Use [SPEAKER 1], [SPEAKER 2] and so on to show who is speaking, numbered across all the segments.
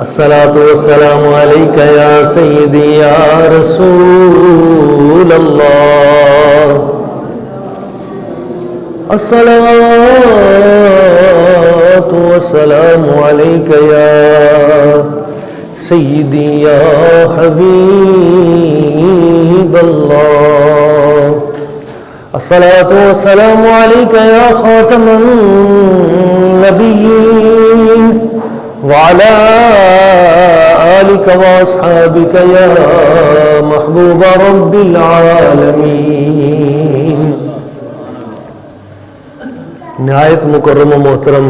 [SPEAKER 1] الصلاة والسلام عليك يا سيدي يا رسول الله. الصلاة والسلام عليك يا سيدي يا حبيب الله. الصلاة والسلام عليك يا خاتم النبيين وعلى آلك وأصحابك يا محبوب رب العالمين. نہایت مکرم و محترم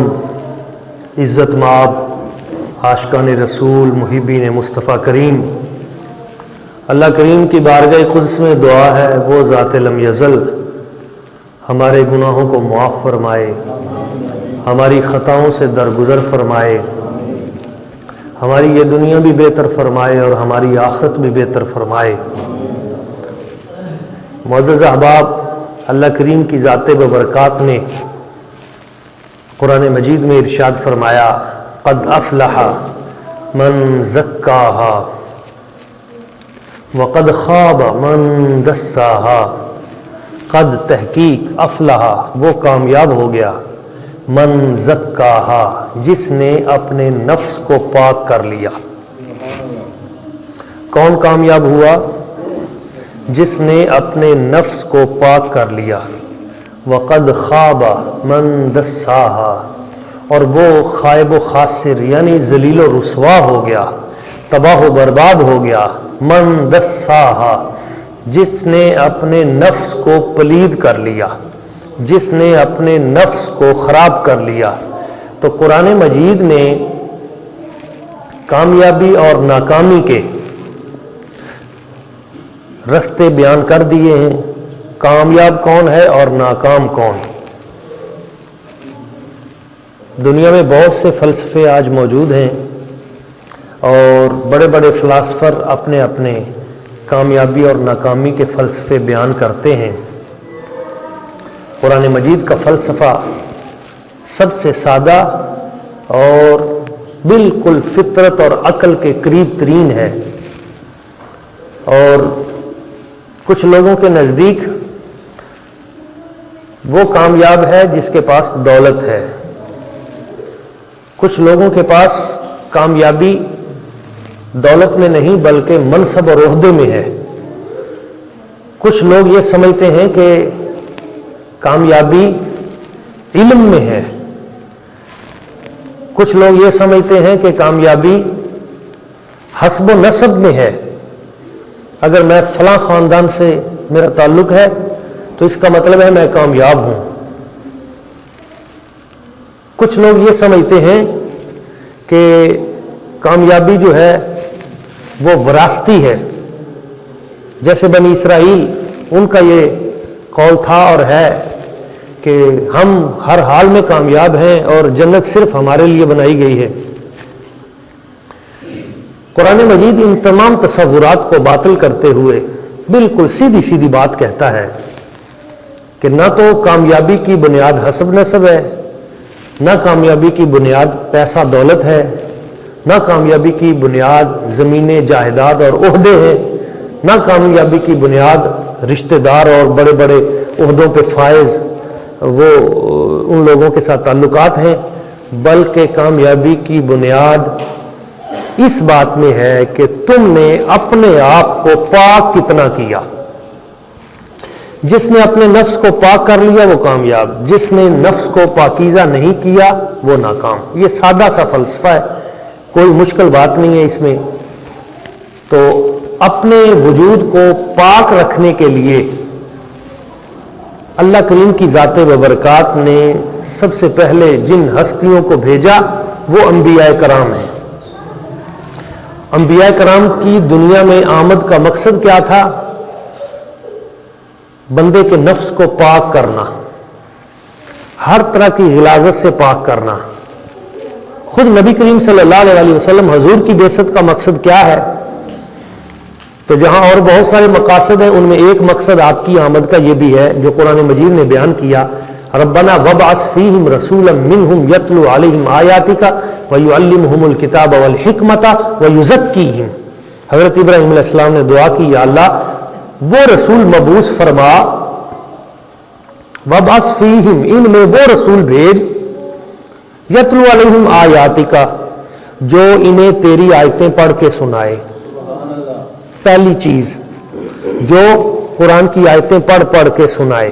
[SPEAKER 1] عزت مآب عاشقان رسول محبین مصطفیٰ کریم، اللہ کریم کی بارگاہ قدس میں دعا ہے وہ ذات لم یزل ہمارے گناہوں کو معاف فرمائے، ہماری خطاؤں سے درگزر فرمائے، ہماری یہ دنیا بھی بہتر فرمائے اور ہماری آخرت بھی بہتر فرمائے. معزز احباب، اللہ کریم کی ذات ببرکات نے قرآن مجید میں ارشاد فرمایا قد افلح من زکاہا وقد خواب من دساہا. قد تحقیق افلح وہ کامیاب ہو گیا، من زکاہا جس نے اپنے نفس کو پاک کر لیا. کون کامیاب ہوا؟ جس نے اپنے نفس کو پاک کر لیا. وقد خواب من دساہا، اور وہ خائب و خاسر یعنی ذلیل و رسوا ہو گیا، تباہ و برباد ہو گیا. من دساہا جس نے اپنے نفس کو پلید کر لیا، جس نے اپنے نفس کو خراب کر لیا. تو قرآن مجید نے کامیابی اور ناکامی کے رستے بیان کر دیے ہیں. کامیاب کون ہے اور ناکام کون؟ دنیا میں بہت سے فلسفے آج موجود ہیں اور بڑے بڑے فلاسفر اپنے اپنے کامیابی اور ناکامی کے فلسفے بیان کرتے ہیں. قرآن مجید کا فلسفہ سب سے سادہ اور بالکل فطرت اور عقل کے قریب ترین ہے. اور کچھ لوگوں کے نزدیک وہ کامیاب ہے جس کے پاس دولت ہے. کچھ لوگوں کے پاس کامیابی دولت میں نہیں بلکہ منصب اور عہدے میں ہے. کچھ لوگ یہ سمجھتے ہیں کہ کامیابی علم میں ہے. کچھ لوگ یہ سمجھتے ہیں کہ کامیابی حسب و نسب میں ہے. اگر میں فلاں خاندان سے میرا تعلق ہے تو اس کا مطلب ہے میں کامیاب ہوں. کچھ لوگ یہ سمجھتے ہیں کہ کامیابی جو ہے وہ وراثتی ہے. جیسے بنی اسرائیل، ان کا یہ قول تھا اور ہے کہ ہم ہر حال میں کامیاب ہیں اور جنت صرف ہمارے لیے بنائی گئی ہے. قرآن مجید ان تمام تصورات کو باطل کرتے ہوئے بالکل سیدھی سیدھی بات کہتا ہے کہ نہ تو کامیابی کی بنیاد حسب نسب ہے، نہ کامیابی کی بنیاد پیسہ دولت ہے، نہ کامیابی کی بنیاد زمینیں جائیداد اور عہدے ہیں، نہ کامیابی کی بنیاد رشتہ دار اور بڑے بڑے عہدوں پہ فائز وہ ان لوگوں کے ساتھ تعلقات ہیں، بلکہ کامیابی کی بنیاد اس بات میں ہے کہ تم نے اپنے آپ کو پاک کتنا کیا. جس نے اپنے نفس کو پاک کر لیا وہ کامیاب، جس نے نفس کو پاکیزہ نہیں کیا وہ ناکام. یہ سادہ سا فلسفہ ہے، کوئی مشکل بات نہیں ہے اس میں. تو اپنے وجود کو پاک رکھنے کے لیے اللہ کریم کی ذات ببرکات نے سب سے پہلے جن ہستیوں کو بھیجا وہ انبیاء کرام ہیں. انبیاء کرام کی دنیا میں آمد کا مقصد کیا تھا؟ بندے کے نفس کو پاک کرنا، ہر طرح کی غلاظت سے پاک کرنا. خود نبی کریم صلی اللہ علیہ وسلم حضور کی بعثت کا مقصد کیا ہے؟ تو جہاں اور بہت سارے مقاصد ہیں ان میں ایک مقصد آپ کی آمد کا یہ بھی ہے جو قرآن مجید نے بیان کیا. ربنا وابعث فیہم رسولا منہم یتلو علیہم آیاتک ویعلمہم الکتاب والحکمت ویزکیہم. حضرت ابراہیم علیہ السلام نے دعا کی، یا اللہ وہ رسول مبعوث فرما، وابعث فیہم ان میں وہ رسول بھیج، یتلو علیہم آیاتک جو انہیں تیری آیتیں پڑھ کے سنائے. پہلی چیز جو قرآن کی آیتیں پڑھ کے سنائے.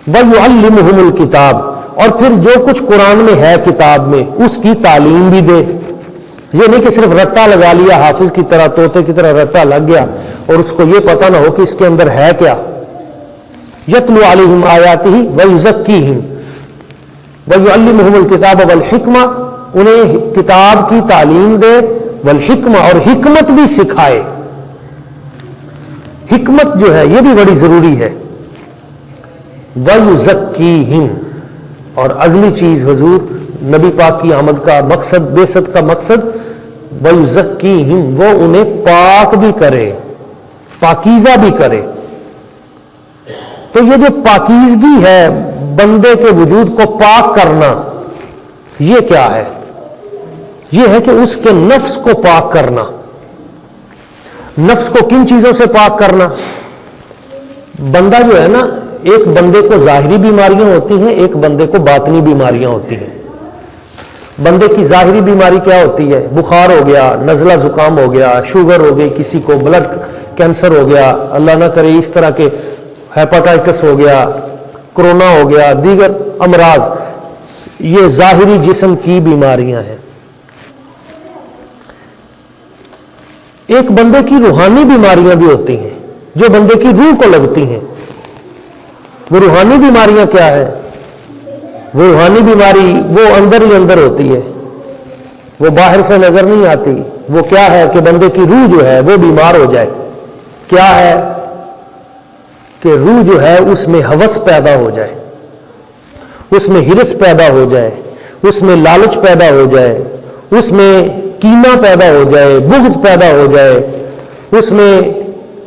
[SPEAKER 1] وَيُعَلِّمُهُمُ الْكِتَابِ اور پھر جو کچھ قرآن میں ہے کتاب میں اس کی تعلیم بھی دے. یہ نہیں کہ صرف رٹا لگا لیا حافظ کی طرح، طوطے کی طرح رٹا لگ گیا اور اس کو یہ پتہ نہ ہو کہ اس کے اندر ہے کیا. یتلو علیہم آیاتہ ویزکیہم ویعلمہم الکتاب والحکمہ انہیں کتاب کی تعلیم دے، والحکمہ اور حکمت بھی سکھائے. حکمت جو ہے یہ بھی بڑی ضروری ہے. وَيُزَكِّيهِمْ اور اگلی چیز حضور نبی پاک کی آمد کا مقصد، بعثت کا مقصد، وَيُزَكِّيهِمْ وہ انہیں پاک بھی کرے، پاکیزہ بھی کرے. تو یہ جو پاکیزگی ہے بندے کے وجود کو پاک کرنا، یہ کیا ہے؟ یہ ہے کہ اس کے نفس کو پاک کرنا. نفس کو کن چیزوں سے پاک کرنا؟ بندہ جو ہے نا، ایک بندے کو ظاہری بیماریاں ہوتی ہیں، ایک بندے کو باطنی بیماریاں ہوتی ہیں. بندے کی ظاہری بیماری کیا ہوتی ہے؟ بخار ہو گیا، نزلہ زکام ہو گیا، شوگر ہو گئی کسی کو، بلڈ کینسر ہو گیا، اللہ نہ کرے اس طرح کے ہیپاٹائٹس ہو گیا، کرونا ہو گیا، دیگر امراض. یہ ظاہری جسم کی بیماریاں ہیں. ایک بندے کی روحانی بیماریاں بھی ہوتی ہیں جو بندے کی روح کو لگتی ہیں. وہ روحانی بیماریاں کیا ہے؟ وہ روحانی بیماری وہ اندر ہی اندر ہوتی ہے، وہ باہر سے نظر نہیں آتی. وہ کیا ہے کہ بندے کی روح جو ہے وہ بیمار ہو جائے. کیا ہے کہ روح جو ہے اس میں ہوس پیدا ہو جائے، اس میں ہرس پیدا ہو جائے، اس میں لالچ پیدا ہو جائے، اس میں کینہ پیدا ہو جائے، بغض پیدا ہو جائے، اس میں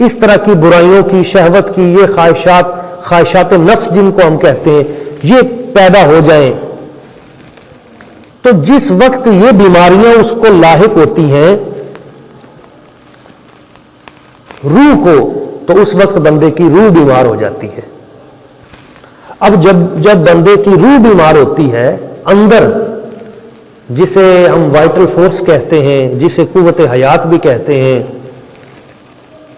[SPEAKER 1] اس طرح کی برائیوں کی، شہوت کی، یہ خواہشات نفس جن کو ہم کہتے ہیں، یہ پیدا ہو جائیں. تو جس وقت یہ بیماریاں اس کو لاحق ہوتی ہیں روح کو، تو اس وقت بندے کی روح بیمار ہو جاتی ہے. اب جب بندے کی روح بیمار ہوتی ہے اندر، جسے ہم وائٹل فورس کہتے ہیں، جسے قوت حیات بھی کہتے ہیں.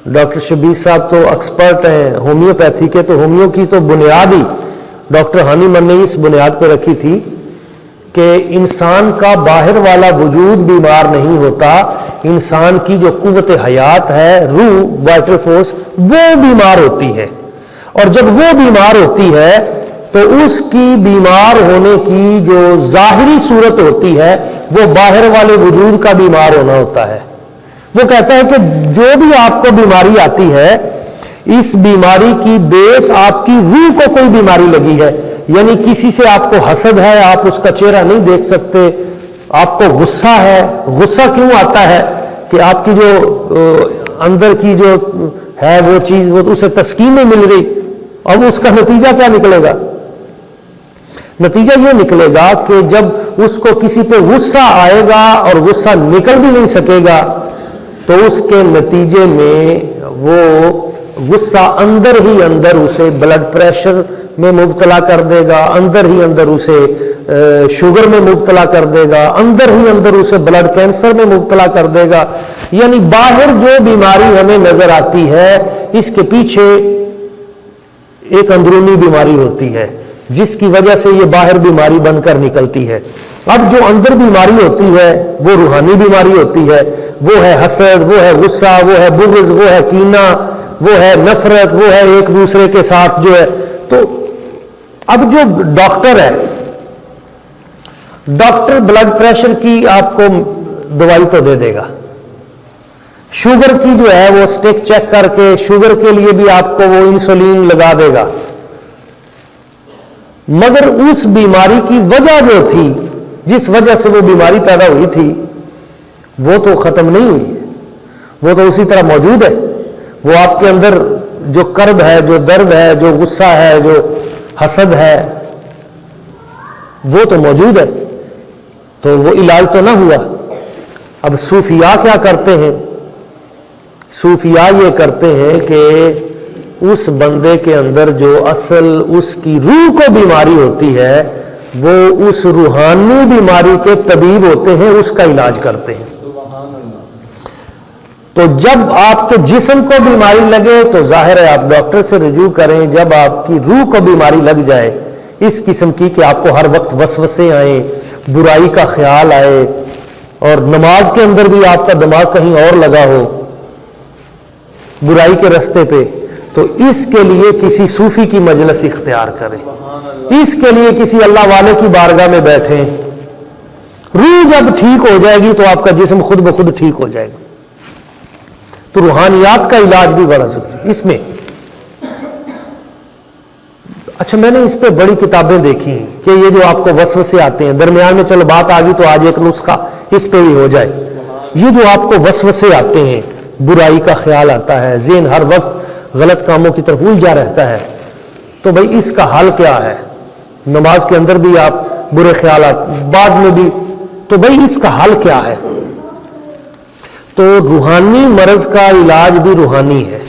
[SPEAKER 1] ڈاکٹر شبیر صاحب تو ایکسپرٹ ہیں ہومیوپیتھی کے، تو ہومیو کی تو بنیاد ہی ڈاکٹر ہانی من نے اس بنیاد پہ رکھی تھی کہ انسان کا باہر والا وجود بیمار نہیں ہوتا، انسان کی جو قوت حیات ہے، روح، وائٹل فورس، وہ بیمار ہوتی ہے. اور جب وہ بیمار ہوتی ہے تو اس کی بیمار ہونے کی جو ظاہری صورت ہوتی ہے وہ باہر والے وجود کا بیمار ہونا ہوتا ہے. وہ کہتا ہے کہ جو بھی آپ کو بیماری آتی ہے، اس بیماری کی بیس آپ کی روح کو کوئی بیماری لگی ہے. یعنی کسی سے آپ کو حسد ہے، آپ اس کا چہرہ نہیں دیکھ سکتے. آپ کو غصہ ہے. غصہ کیوں آتا ہے؟ کہ آپ کی جو اندر کی جو ہے وہ چیز، وہ اسے تسکین نہیں مل رہی. اب اس کا نتیجہ کیا نکلے گا؟ نتیجہ یہ نکلے گا کہ جب اس کو کسی پہ غصہ آئے گا اور غصہ نکل بھی نہیں سکے گا، تو اس کے نتیجے میں وہ غصہ اندر ہی اندر اسے بلڈ پریشر میں مبتلا کر دے گا، اندر ہی اندر اسے شوگر میں مبتلا کر دے گا، اندر ہی اندر اسے بلڈ کینسر میں مبتلا کر دے گا. یعنی باہر جو بیماری ہمیں نظر آتی ہے اس کے پیچھے ایک اندرونی بیماری ہوتی ہے جس کی وجہ سے یہ باہر بیماری بن کر نکلتی ہے. اب جو اندر بیماری ہوتی ہے وہ روحانی بیماری ہوتی ہے. وہ ہے حسد، وہ ہے غصہ، وہ ہے بغض، وہ ہے کینہ، وہ ہے نفرت، وہ ہے ایک دوسرے کے ساتھ جو ہے. تو اب جو ڈاکٹر ہے، ڈاکٹر بلڈ پریشر کی آپ کو دوائی تو دے دے گا، شوگر کی جو ہے وہ سٹک چیک کر کے شوگر کے لیے بھی آپ کو وہ انسولین لگا دے گا. مگر اس بیماری کی وجہ جو تھی، جس وجہ سے وہ بیماری پیدا ہوئی تھی، وہ تو ختم نہیں ہوئی، وہ تو اسی طرح موجود ہے. وہ آپ کے اندر جو کرب ہے، جو درد ہے، جو غصہ ہے، جو حسد ہے، وہ تو موجود ہے، تو وہ علاج تو نہ ہوا۔ اب صوفیاء کیا کرتے ہیں؟ صوفیاء یہ کرتے ہیں کہ اس بندے کے اندر جو اصل اس کی روح کو بیماری ہوتی ہے، وہ اس روحانی بیماری کے طبیب ہوتے ہیں، اس کا علاج کرتے ہیں۔ تو جب آپ کے جسم کو بیماری لگے تو ظاہر ہے آپ ڈاکٹر سے رجوع کریں۔ جب آپ کی روح کو بیماری لگ جائے اس قسم کی کہ آپ کو ہر وقت وسوسے آئیں، برائی کا خیال آئے، اور نماز کے اندر بھی آپ کا دماغ کہیں اور لگا ہو برائی کے رستے پہ، تو اس کے لیے کسی صوفی کی مجلس اختیار کریں، اس کے لیے کسی اللہ والے کی بارگاہ میں بیٹھیں۔ روح جب ٹھیک ہو جائے گی تو آپ کا جسم خود بخود ٹھیک ہو جائے گا۔ تو روحانیات کا علاج بھی بڑا ضروری ہے اس میں۔ اچھا، میں نے اس پہ بڑی کتابیں دیکھی کہ یہ جو آپ کو وسوسے آتے ہیں، درمیان میں چلو بات آ گئی تو آج ایک نسخہ اس پہ بھی ہو جائے۔ یہ جو آپ کو وسوسے آتے ہیں، برائی کا خیال آتا ہے، ذہن ہر وقت غلط کاموں کی طرف الجھا رہتا ہے، تو بھائی اس کا حل کیا ہے؟ نماز کے اندر بھی آپ برے خیالات، بعد میں بھی، تو بھائی اس کا حل کیا ہے؟ تو روحانی مرض کا علاج بھی روحانی ہے،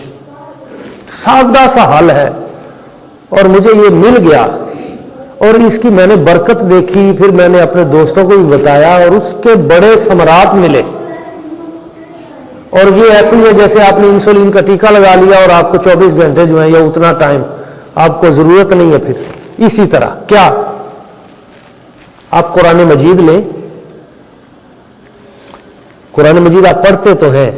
[SPEAKER 1] سادہ سا حل ہے، اور مجھے یہ مل گیا اور اس کی میں نے برکت دیکھی، پھر میں نے اپنے دوستوں کو بھی بتایا اور اس کے بڑے ثمرات ملے۔ اور یہ ایسے ہی ہے جیسے آپ نے انسولین کا ٹیکہ لگا لیا اور آپ کو 24 گھنٹے جو ہیں یا اتنا ٹائم آپ کو ضرورت نہیں ہے۔ پھر اسی طرح کیا آپ قرآن مجید لیں، قرآن مجید آپ پڑھتے تو ہیں،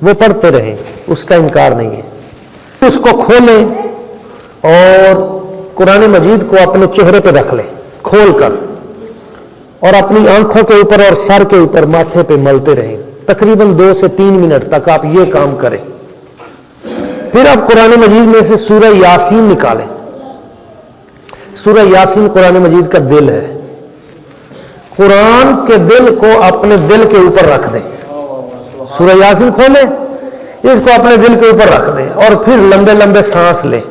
[SPEAKER 1] وہ پڑھتے رہیں، اس کا انکار نہیں ہے، اس کو کھولیں اور قرآن مجید کو اپنے چہرے پہ رکھ لیں کھول کر، اور اپنی آنکھوں کے اوپر اور سر کے اوپر ماتھے پہ ملتے رہیں، تقریباً 2 سے 3 منٹ تک آپ یہ کام کریں۔ پھر آپ قرآن مجید میں سے سورہ یاسین نکالیں۔ سورہ یاسین قرآن مجید کا دل ہے، قرآن کے دل کو اپنے دل کے اوپر رکھ دیں۔ سورہ یاسین کھولیں، اس کو اپنے دل کے اوپر رکھ دیں اور پھر لمبے لمبے سانس لیں،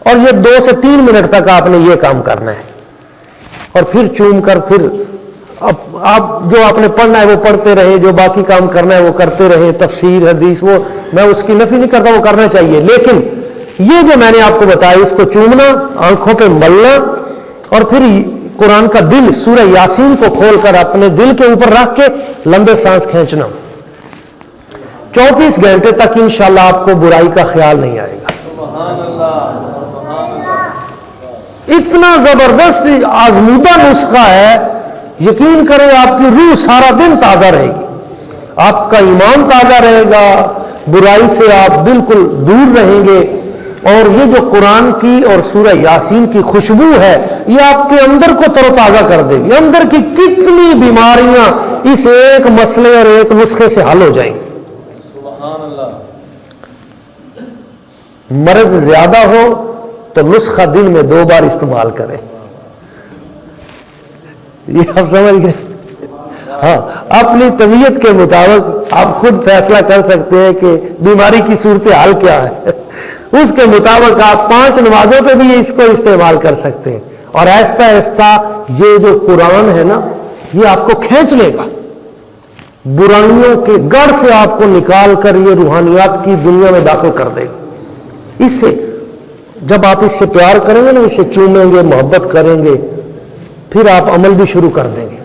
[SPEAKER 1] اور یہ 2 سے 3 منٹ تک آپ نے یہ کام کرنا ہے، اور پھر چوم کر پھر آپ جو آپ نے پڑھنا ہے وہ پڑھتے رہیں، جو باقی کام کرنا ہے وہ کرتے رہیں، تفسیر حدیث، وہ میں اس کی نفی نہیں کرتا، وہ کرنا چاہیے، لیکن یہ جو میں نے آپ کو بتایا، اس کو چومنا، آنکھوں پہ ملنا، اور پھر قرآن کا دل سورہ یاسین کو کھول کر اپنے دل کے اوپر رکھ کے لمبے سانس کھینچنا، 24 گھنٹے تک انشاءاللہ آپ کو برائی کا خیال نہیں آئے گا۔ اتنا زبردست آزمودہ نسخہ ہے، یقین کریں آپ کی روح سارا دن تازہ رہے گی، آپ کا ایمان تازہ رہے گا، برائی سے آپ بالکل دور رہیں گے، اور یہ جو قرآن کی اور سورہ یاسین کی خوشبو ہے یہ آپ کے اندر کو تر و تازہ کر دے گی، اندر کی کتنی بیماریاں اس ایک مسئلے اور ایک نسخے سے حل ہو جائیں گی۔ مرض زیادہ ہو تو نسخہ دن میں 2 بار استعمال کریں، یہ آپ سمجھ گئے؟ ہاں، اپنی طبیعت کے مطابق آپ خود فیصلہ کر سکتے ہیں کہ بیماری کی صورتحال کیا ہے، اس کے مطابق آپ 5 نمازوں پہ بھی اس کو استعمال کر سکتے ہیں، اور آہستہ آہستہ یہ جو قرآن ہے نا یہ آپ کو کھینچ لے گا، برائیوں کے گڑھ سے آپ کو نکال کر یہ روحانیات کی دنیا میں داخل کر دے گا۔ اس سے جب آپ اس سے پیار کریں گے نا، اس سے چومیں گے، محبت کریں گے، پھر آپ عمل بھی شروع کر دیں گے،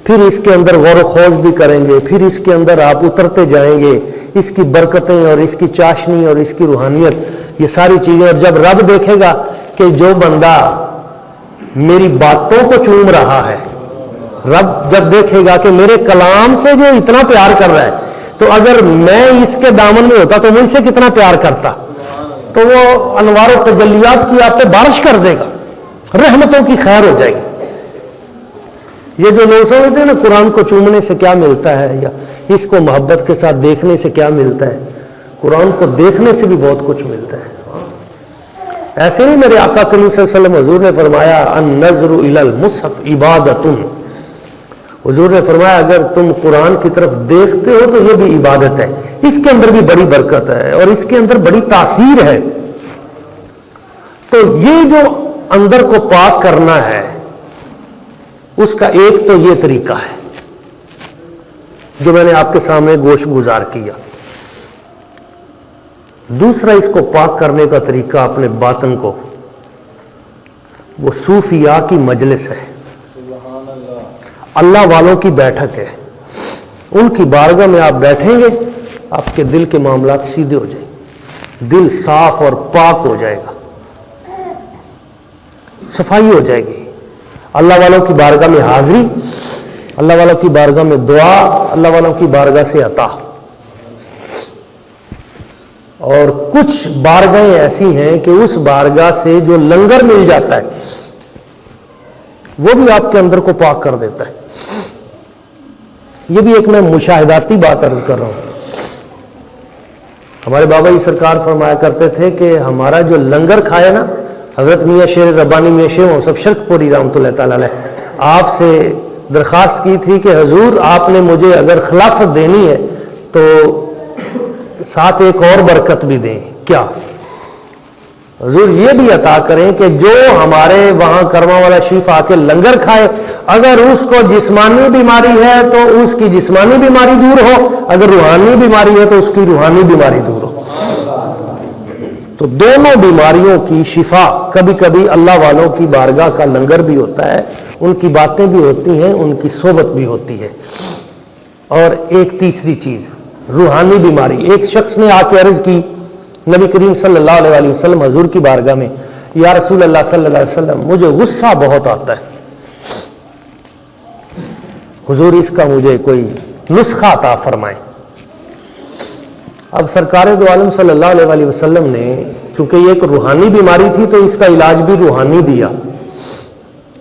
[SPEAKER 1] پھر اس کے اندر غور و خوض بھی کریں گے، پھر اس کے اندر آپ اترتے جائیں گے، اس کی برکتیں اور اس کی چاشنی اور اس کی روحانیت، یہ ساری چیزیں۔ اور جب رب دیکھے گا کہ جو بندہ میری باتوں کو چوم رہا ہے، رب جب دیکھے گا کہ میرے کلام سے جو اتنا پیار کر رہا ہے، تو اگر میں اس کے دامن میں ہوتا تو مجھ سے کتنا پیار کرتا، تو وہ انوار و تجلیات کی آپ پہ بارش کر دے گا، رحمتوں کی خیر ہو جائے گی۔ یہ جو لوگ سمجھتے ہیں نا قرآن کو چومنے سے کیا ملتا ہے یا اس کو محبت کے ساتھ دیکھنے سے کیا ملتا ہے، قرآن کو دیکھنے سے بھی بہت کچھ ملتا ہے۔ ایسے ہی میرے آقا کریم صلی اللہ علیہ وسلم حضور نے فرمایا النظر الی المصحف عبادۃ، حضور نے فرمایا اگر تم قرآن کی طرف دیکھتے ہو تو یہ بھی عبادت ہے، اس کے اندر بھی بڑی برکت ہے اور اس کے اندر بڑی تاثیر ہے۔ تو یہ جو اندر کو پاک کرنا ہے، اس کا ایک تو یہ طریقہ ہے جو میں نے آپ کے سامنے گوش گزار کیا. دوسرا اس کو پاک کرنے کا طریقہ اپنے باطن کو، وہ صوفیاء کی مجلس ہے، اللہ والوں کی بیٹھک ہے. ان کی بارگاہ میں آپ بیٹھیں گے، آپ کے دل کے معاملات سیدھے ہو جائیں گے، دل صاف اور پاک ہو جائے گا، صفائی ہو جائے گی. اللہ والوں کی بارگاہ میں حاضری، اللہ والوں کی بارگاہ میں دعا، اللہ والوں کی بارگاہ سے عطا. اور کچھ بارگاہیں ایسی ہیں کہ اس بارگاہ سے جو لنگر مل جاتا ہے وہ بھی آپ کے اندر کو پاک کر دیتا ہے. یہ بھی ایک میں مشاہداتی بات عرض کر رہا ہوں. ہمارے بابا جی سرکار فرمایا کرتے تھے کہ ہمارا جو لنگر کھائے نا، حضرت میاں شیر ربانی میاں شیر موصف شرک پوری رحمۃ اللہ تعالی علیہ آپ سے درخواست کی تھی کہ حضور آپ نے مجھے اگر خلافت دینی ہے تو ساتھ ایک اور برکت بھی دیں. کیا؟ حضور یہ بھی عطا کریں کہ جو ہمارے وہاں کرما والا شریف آ کے لنگر کھائے، اگر اس کو جسمانی بیماری ہے تو اس کی جسمانی بیماری دور ہو، اگر روحانی بیماری ہے تو اس کی روحانی بیماری دور ہو. تو دونوں بیماریوں کی شفا. کبھی کبھی اللہ والوں کی بارگاہ کا لنگر بھی ہوتا ہے، ان کی باتیں بھی ہوتی ہیں، ان کی صحبت بھی ہوتی ہے. اور ایک تیسری چیز روحانی بیماری. ایک شخص نے آ کے عرض کی نبی کریم صلی اللہ علیہ وسلم حضور کی بارگاہ میں، یا رسول اللہ صلی اللہ علیہ وسلم مجھے غصہ بہت آتا ہے، حضور اس کا مجھے کوئی نسخہ عطا فرمائیں. اب سرکار دو عالم صلی اللہ علیہ وسلم نے چونکہ یہ ایک روحانی بیماری تھی تو اس کا علاج بھی روحانی دیا.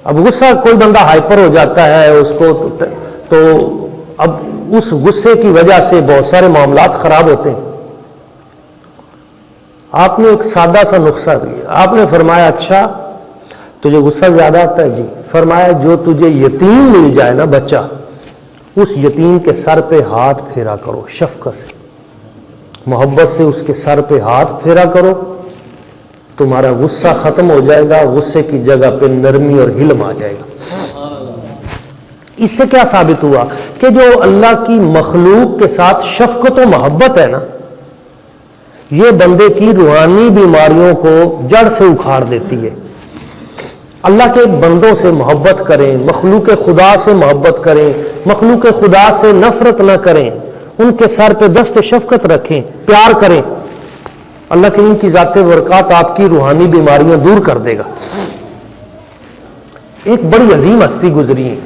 [SPEAKER 1] اب غصہ کوئی بندہ ہائپر ہو جاتا ہے اس کو تو اب اس غصے کی وجہ سے بہت سارے معاملات خراب ہوتے ہیں. آپ نے ایک سادہ سا نسخہ دیا. آپ نے فرمایا اچھا تجھے غصہ زیادہ آتا ہے؟ جی. فرمایا جو تجھے یتیم مل جائے نا بچہ، اس یتیم کے سر پہ ہاتھ پھیرا کرو، شفقت سے محبت سے اس کے سر پہ ہاتھ پھیرا کرو، تمہارا غصہ ختم ہو جائے گا، غصے کی جگہ پہ نرمی اور حلم آ جائے گا. اس سے کیا ثابت ہوا کہ جو اللہ کی مخلوق کے ساتھ شفقت و محبت ہے نا، یہ بندے کی روحانی بیماریوں کو جڑ سے اکھاڑ دیتی ہے. اللہ کے بندوں سے محبت کریں، مخلوق خدا سے محبت کریں، مخلوق خدا سے نفرت نہ کریں، ان کے سر پہ دست شفقت رکھیں، پیار کریں. اللہ کریم کی ذات برکات آپ کی روحانی بیماریاں دور کر دے گا. ایک بڑی عظیم ہستی گزری ہے،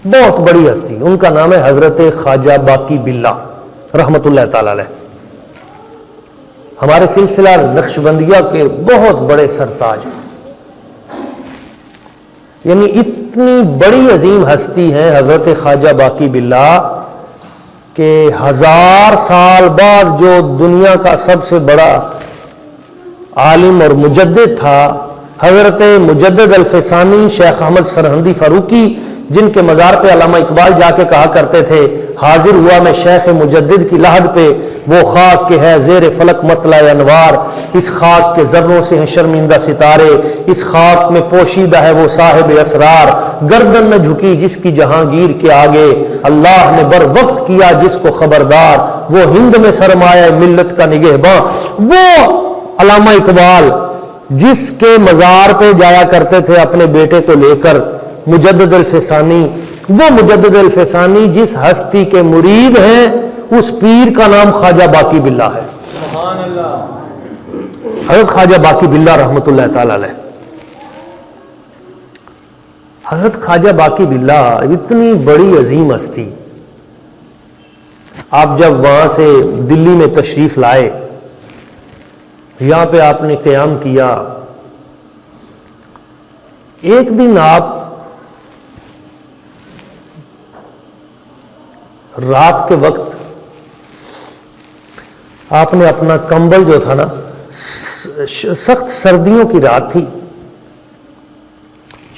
[SPEAKER 1] بہت بڑی ہستی، ان کا نام ہے حضرت خواجہ باقی باللہ رحمۃ اللہ تعالی علیہ. ہمارے سلسلہ نقشبندیہ کے بہت بڑے سرتاج، یعنی اتنی بڑی عظیم ہستی ہے حضرت خواجہ باقی باللہ کہ 1000 سال بعد جو دنیا کا سب سے بڑا عالم اور مجدد تھا، حضرت مجدد الفسانی شیخ احمد سرہندی فاروقی، جن کے مزار پہ علامہ اقبال جا کے کہا کرتے تھے حاضر ہوا میں شیخ مجدد کی لحد پہ، وہ خاک کے ہے زیر فلک مطلع انوار، اس خاک کے ذروں سے ہیں شرمندہ ستارے، اس خاک میں پوشیدہ ہے وہ صاحب اسرار، گردن نہ جھکی جس کی جہانگیر کے آگے، اللہ نے بر وقت کیا جس کو خبردار، وہ ہند میں سرمایہ ملت کا نگہباں. وہ علامہ اقبال جس کے مزار پہ جایا کرتے تھے اپنے بیٹے کو لے کر، مجدد الفسانی، وہ مجدد الفسانی جس ہستی کے مرید ہیں اس پیر کا نام خواجہ باقی باللہ ہے. سبحان اللہ. حضرت خواجہ باقی باللہ رحمۃ اللہ تعالی علیہ. حضرت خواجہ باقی باللہ اتنی بڑی عظیم ہستی، آپ جب وہاں سے دلی میں تشریف لائے، یہاں پہ آپ نے قیام کیا، ایک دن آپ رات کے وقت آپ نے اپنا کمبل جو تھا نا، سخت سردیوں کی رات تھی،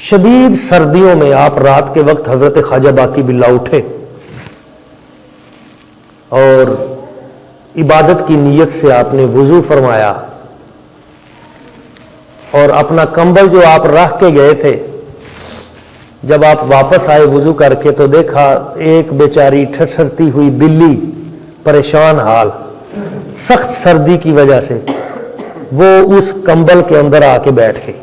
[SPEAKER 1] شدید سردیوں میں آپ رات کے وقت حضرت خواجہ باقی باللہ اٹھے اور عبادت کی نیت سے آپ نے وضو فرمایا اور اپنا کمبل جو آپ رکھ کے گئے تھے جب آپ واپس آئے وضو کر کے تو دیکھا ایک بیچاری ٹھٹھرتی ہوئی بلی، پریشان حال، سخت سردی کی وجہ سے وہ اس کمبل کے اندر آ کے بیٹھ گئی۔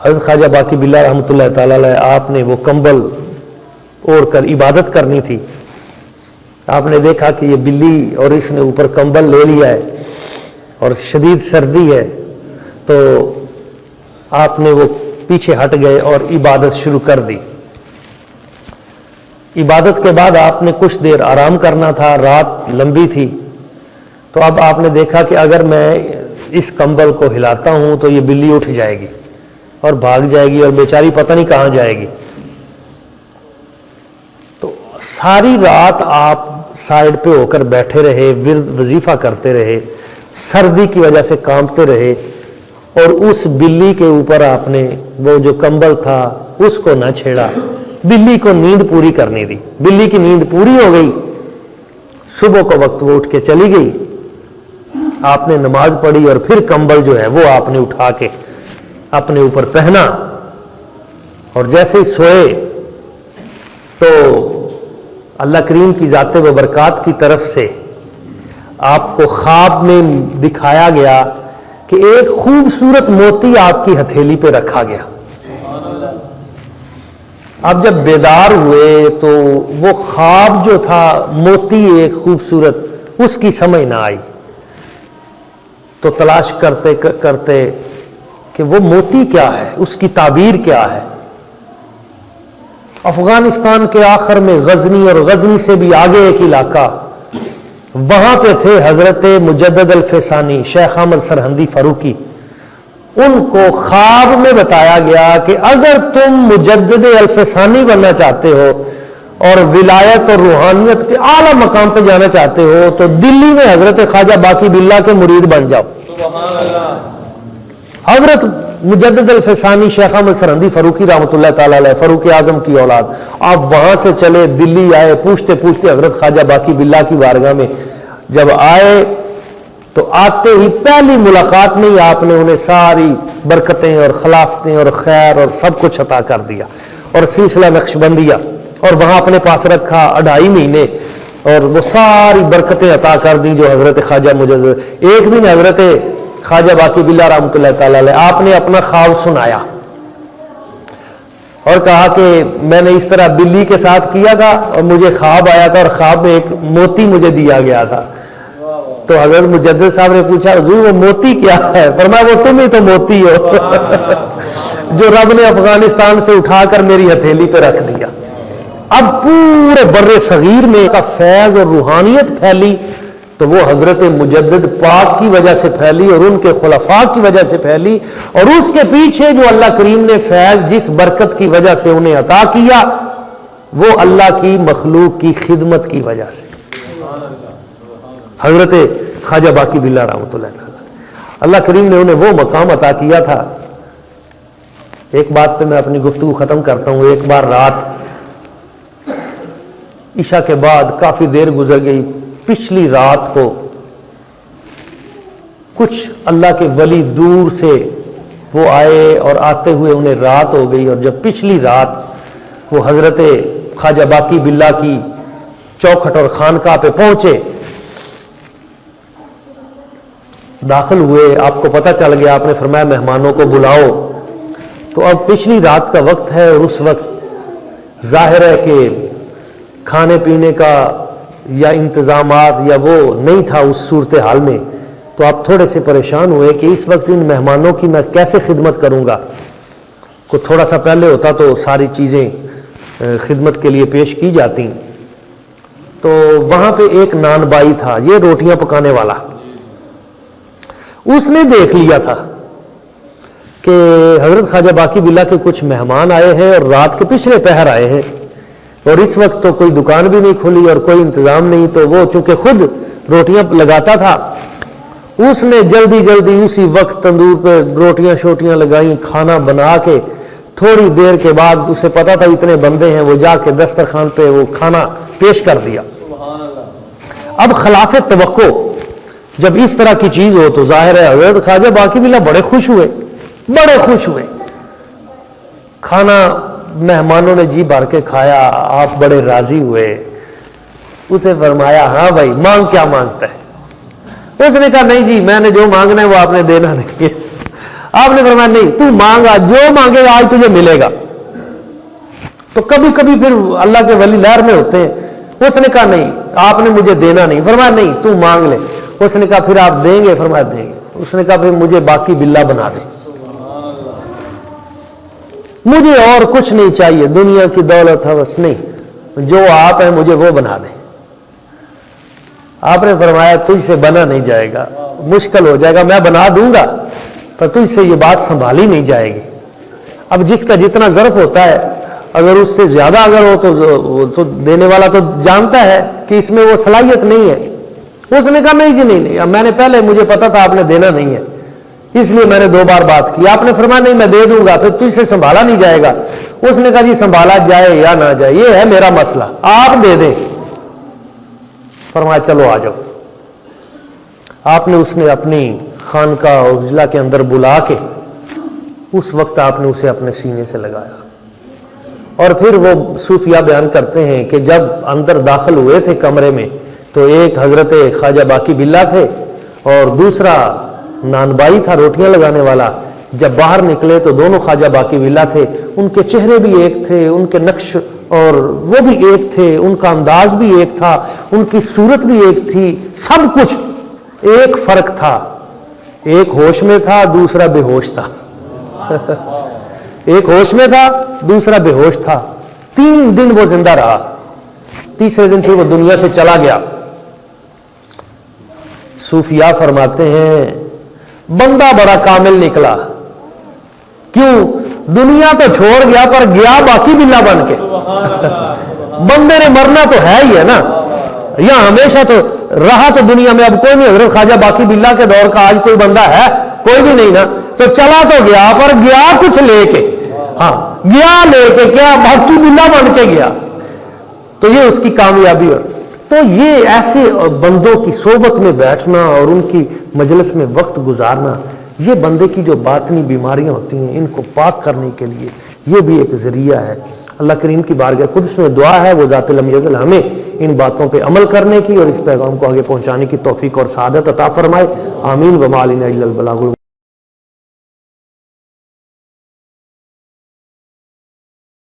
[SPEAKER 1] حضرت خواجہ باقی باللہ رحمۃ اللہ تعالی علیہ آپ نے وہ کمبل اوڑھ کر عبادت کرنی تھی، آپ نے دیکھا کہ یہ بلی اور اس نے اوپر کمبل لے لیا ہے اور شدید سردی ہے، تو آپ نے وہ پیچھے ہٹ گئے اور عبادت شروع کر دی۔ عبادت کے بعد آپ نے کچھ دیر آرام کرنا تھا، رات لمبی تھی، تو اب آپ نے دیکھا کہ اگر میں اس کمبل کو ہلاتا ہوں تو یہ بلی اٹھ جائے گی اور بھاگ جائے گی اور بیچاری پتہ نہیں کہاں جائے گی۔ تو ساری رات آپ سائیڈ پہ ہو کر بیٹھے رہے، ورد وظیفہ کرتے رہے، سردی کی وجہ سے کانپتے رہے، اور اس بلی کے اوپر آپ نے وہ جو کمبل تھا اس کو نہ چھیڑا، بلی کو نیند پوری کرنی دی۔ بلی کی نیند پوری ہو گئی، صبح کو وقت وہ اٹھ کے چلی گئی، آپ نے نماز پڑھی اور پھر کمبل جو ہے وہ آپ نے اٹھا کے اپنے اوپر پہنا، اور جیسے ہی سوئے تو اللہ کریم کی ذات و برکات کی طرف سے آپ کو خواب میں دکھایا گیا کہ ایک خوبصورت موتی آپ کی ہتھیلی پہ رکھا گیا۔ اب جب بیدار ہوئے تو وہ خواب جو تھا موتی ایک خوبصورت، اس کی سمجھ نہ آئی، تو تلاش کرتے کرتے کہ وہ موتی کیا ہے، اس کی تعبیر کیا ہے۔ افغانستان کے آخر میں غزنی، اور غزنی سے بھی آگے ایک علاقہ، وہاں پہ تھے حضرت مجدد الفسانی شیخ احمد سرہندی فاروقی۔ ان کو خواب میں بتایا گیا کہ اگر تم مجدد الفسانی بننا چاہتے ہو اور ولایت اور روحانیت کے اعلیٰ مقام پہ جانا چاہتے ہو تو دلی میں حضرت خواجہ باقی باللہ کے مرید بن جاؤ۔ حضرت مجدد الفسانی شیخ احمد سرہندی فاروقی رحمۃ اللہ تعالی علیہ، فاروق اعظم کی اولاد، آپ وہاں سے چلے دلی آئے، پوچھتے پوچھتے حضرت خواجہ باقی باللہ کی بارگاہ میں جب آئے تو آتے ہی پہلی ملاقات میں ہی آپ نے انہیں ساری برکتیں اور خلافتیں اور خیر اور سب کچھ عطا کر دیا، اور سلسلہ نقشبندیہ اور وہاں اپنے پاس رکھا 2.5 مہینے، اور وہ ساری برکتیں عطا کر دی جو حضرت خواجہ مجدد۔ ایک دن حضرت خواجہ باقی باللہ رحمۃ اللہ تعالی علیہ آپ نے اپنا خواب سنایا اور کہا کہ میں نے اس طرح بلی کے ساتھ کیا تھا اور مجھے خواب آیا تھا اور خواب میں ایک موتی مجھے دیا گیا تھا۔ تو حضرت مجدد صاحب نے پوچھا حضور وہ موتی کیا ہے؟ فرمایا وہ تم ہی تو موتی ہو جو رب نے افغانستان سے اٹھا کر میری ہتھیلی پہ رکھ دیا۔ اب پورے بر صغیر میں کا فیض اور روحانیت پھیلی تو وہ حضرت مجدد پاک کی وجہ سے پھیلی اور ان کے خلفاء کی وجہ سے پھیلی، اور اس کے پیچھے جو اللہ کریم نے فیض جس برکت کی وجہ سے انہیں عطا کیا وہ اللہ کی مخلوق کی خدمت کی وجہ سے، حضرت خواجہ باقی باللہ رحمۃ اللہ تعالی۔ اللہ کریم نے انہیں وہ مقام عطا کیا تھا۔ ایک بات پہ میں اپنی گفتگو ختم کرتا ہوں۔ ایک بار رات عشاء کے بعد کافی دیر گزر گئی، پچھلی رات کو کچھ اللہ کے ولی دور سے وہ آئے اور آتے ہوئے انہیں رات ہو گئی، اور جب پچھلی رات وہ حضرت خواجہ باقی باللہ کی چوکھٹ اور خانقاہ پہ پہنچے، داخل ہوئے، آپ کو پتہ چل گیا، آپ نے فرمایا مہمانوں کو بلاؤ۔ تو اب پچھلی رات کا وقت ہے اور اس وقت ظاہر ہے کہ کھانے پینے کا یا انتظامات یا وہ نہیں تھا اس صورتحال میں، تو آپ تھوڑے سے پریشان ہوئے کہ اس وقت ان مہمانوں کی میں کیسے خدمت کروں گا۔ کو تھوڑا سا پہلے ہوتا تو ساری چیزیں خدمت کے لیے پیش کی جاتی۔ تو وہاں پہ ایک نان بائی تھا، یہ روٹیاں پکانے والا، اس نے دیکھ لیا تھا کہ حضرت خواجہ باقی باللہ کے کچھ مہمان آئے ہیں اور رات کے پچھلے پہر آئے ہیں، اور اس وقت تو کوئی دکان بھی نہیں کھلی اور کوئی انتظام نہیں، تو وہ چونکہ خود روٹیاں لگاتا تھا، اس نے جلدی جلدی اسی وقت تندور پہ روٹیاں شوٹیاں لگائیں، کھانا بنا کے تھوڑی دیر کے بعد اسے پتا تھا اتنے بندے ہیں، وہ جا کے دسترخوان پہ وہ کھانا پیش کر دیا۔ اب خلاف توقع جب اس طرح کی چیز ہو تو ظاہر ہے حضرت خواجہ باقی باللہ بڑے خوش ہوئے، بڑے خوش ہوئے۔ کھانا مہمانوں نے جی بھر کے کھایا، آپ بڑے راضی ہوئے، اسے فرمایا ہاں بھائی مانگ کیا مانگتا ہے؟ اس نے کہا نہیں جی میں نے جو مانگنا ہے وہ آپ نے دینا نہیں ہے۔ آپ نے فرمایا نہیں تو مانگا، جو مانگے گا آج تجھے ملے گا۔ تو کبھی کبھی پھر اللہ کے ولی لہر میں ہوتے ہیں، اس نے کہا نہیں آپ نے مجھے دینا نہیں، فرمایا نہیں تو مانگ لے۔ اس نے کہا پھر آپ دیں گے؟ فرمایا دیں گے۔ اس نے کہا پھر مجھے باقی بلا بنا دے، مجھے اور کچھ نہیں چاہیے، دنیا کی دولت ہے بس نہیں، جو آپ ہیں مجھے وہ بنا دیں۔ آپ نے فرمایا تجھ سے بنا نہیں جائے گا، مشکل ہو جائے گا، میں بنا دوں گا پر تجھ سے یہ بات سنبھالی نہیں جائے گی۔ اب جس کا جتنا ظرف ہوتا ہے اگر اس سے زیادہ اگر ہو تو دینے والا تو جانتا ہے کہ اس میں وہ صلاحیت نہیں ہے۔ اس نے کہا نہیں جی نہیں، اب میں نے پہلے مجھے پتا تھا آپ نے دینا نہیں ہے اس لیے میں نے 2 بار بات کی۔ آپ نے فرمایا نہیں میں دے دوں گا، پھر تجھ سے سنبھالا نہیں جائے گا۔ اس نے کہا جی سنبھالا جائے یا نہ جائے یہ ہے میرا مسئلہ، آپ دے دیں۔ فرمایا چلو آ جاؤ۔ آپ نے اس نے اپنی خانقاہ عجلہ کے اندر بلا کے اس وقت آپ نے اسے اپنے سینے سے لگایا، اور پھر وہ صوفیہ بیان کرتے ہیں کہ جب اندر داخل ہوئے تھے کمرے میں تو ایک حضرت خواجہ باقی باللہ تھے اور دوسرا نان بائی تھا روٹیاں لگانے والا۔ جب باہر نکلے تو دونوں خواجہ باقی باللہ تھے، ان کے چہرے بھی ایک تھے، ان کے نقش اور وہ بھی ایک تھے، ان کا انداز بھی ایک تھا، ان کی صورت بھی ایک تھی، سب کچھ ایک فرق تھا، ایک ہوش میں تھا دوسرا بے ہوش تھا۔ ایک ہوش میں تھا دوسرا بے ہوش تھا۔ 3 دن وہ زندہ رہا، تیسرے دن پھر وہ دنیا سے چلا گیا۔ صوفیاء فرماتے ہیں بندہ بڑا کامل نکلا، کیوں؟ دنیا تو چھوڑ گیا پر گیا باقی باللہ بن کے۔ بندے نے مرنا تو ہے ہی ہے نا، یا ہمیشہ تو رہا تو دنیا میں اب کوئی نہیں۔ حضرت خواجہ باقی باللہ کے دور کا آج کوئی بندہ ہے؟ کوئی بھی نہیں نا۔ تو چلا تو گیا پر گیا کچھ لے کے، ہاں گیا لے کے، کیا باقی باللہ بن کے گیا۔ تو یہ اس کی کامیابی ہے۔ تو یہ ایسے بندوں کی صحبت میں بیٹھنا اور ان کی مجلس میں وقت گزارنا، یہ بندے کی جو باطنی بیماریاں ہوتی ہیں ان کو پاک کرنے کے لیے یہ بھی ایک ذریعہ ہے۔ اللہ کریم کی بارگاہ قدس میں دعا ہے وہ ذات لم یزل ہمیں ان باتوں پہ عمل کرنے کی اور اس پیغام کو آگے پہنچانے کی توفیق اور سعادت عطا فرمائے۔ آمین۔ وما علینا الا البلاغ۔